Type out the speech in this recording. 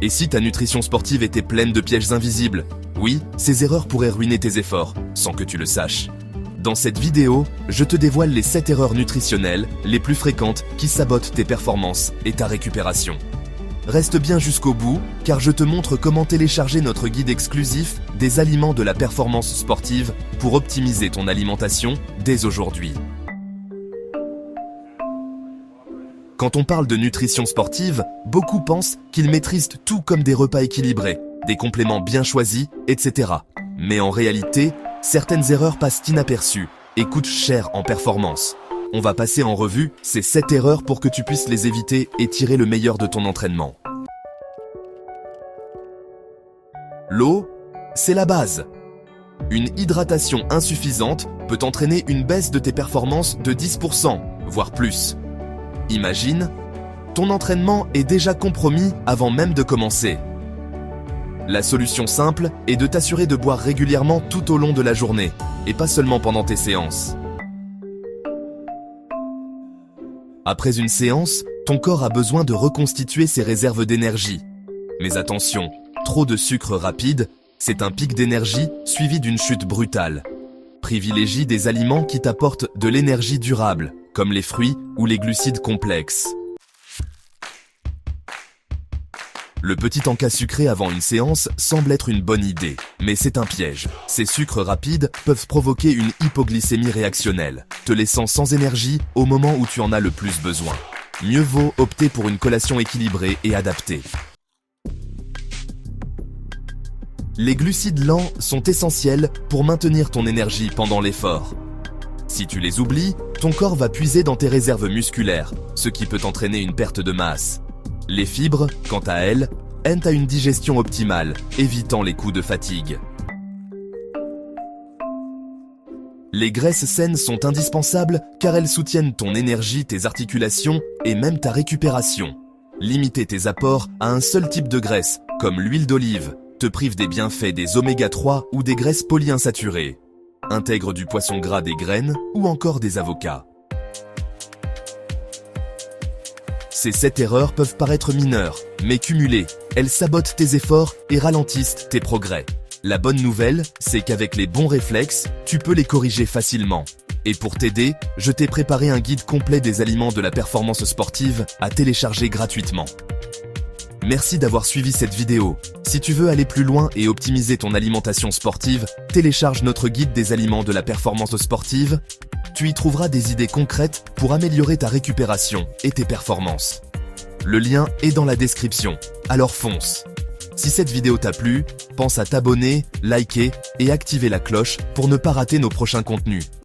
Et si ta nutrition sportive était pleine de pièges invisibles? Oui, ces erreurs pourraient ruiner tes efforts, sans que tu le saches. Dans cette vidéo, je te dévoile les 7 erreurs nutritionnelles les plus fréquentes qui sabotent tes performances et ta récupération. Reste bien jusqu'au bout, car je te montre comment télécharger notre guide exclusif des aliments de la performance sportive pour optimiser ton alimentation dès aujourd'hui. Quand on parle de nutrition sportive, beaucoup pensent qu'ils maîtrisent tout comme des repas équilibrés, des compléments bien choisis, etc. Mais en réalité, certaines erreurs passent inaperçues et coûtent cher en performance. On va passer en revue ces 7 erreurs pour que tu puisses les éviter et tirer le meilleur de ton entraînement. L'eau, c'est la base. Une hydratation insuffisante peut entraîner une baisse de tes performances de 10%, voire plus. Imagine, ton entraînement est déjà compromis avant même de commencer. La solution simple est de t'assurer de boire régulièrement tout au long de la journée, et pas seulement pendant tes séances. Après une séance, ton corps a besoin de reconstituer ses réserves d'énergie. Mais attention, trop de sucre rapide, c'est un pic d'énergie suivi d'une chute brutale. Privilégie des aliments qui t'apportent de l'énergie durable, comme les fruits ou les glucides complexes. Le petit encas sucré avant une séance semble être une bonne idée, mais c'est un piège. Ces sucres rapides peuvent provoquer une hypoglycémie réactionnelle, te laissant sans énergie au moment où tu en as le plus besoin. Mieux vaut opter pour une collation équilibrée et adaptée. Les glucides lents sont essentiels pour maintenir ton énergie pendant l'effort. Si tu les oublies, ton corps va puiser dans tes réserves musculaires, ce qui peut entraîner une perte de masse. Les fibres, quant à elles, aident à une digestion optimale, évitant les coups de fatigue. Les graisses saines sont indispensables car elles soutiennent ton énergie, tes articulations et même ta récupération. Limiter tes apports à un seul type de graisse, comme l'huile d'olive, te prive des bienfaits des oméga 3 ou des graisses polyinsaturées. Intègre du poisson gras, des graines ou encore des avocats. Ces 7 erreurs peuvent paraître mineures, mais cumulées, elles sabotent tes efforts et ralentissent tes progrès. La bonne nouvelle, c'est qu'avec les bons réflexes, tu peux les corriger facilement. Et pour t'aider, je t'ai préparé un guide complet des aliments de la performance sportive à télécharger gratuitement. Merci d'avoir suivi cette vidéo. Si tu veux aller plus loin et optimiser ton alimentation sportive, télécharge notre guide des aliments de la performance sportive. Tu y trouveras des idées concrètes pour améliorer ta récupération et tes performances. Le lien est dans la description, alors fonce. Si cette vidéo t'a plu, pense à t'abonner, liker et activer la cloche pour ne pas rater nos prochains contenus.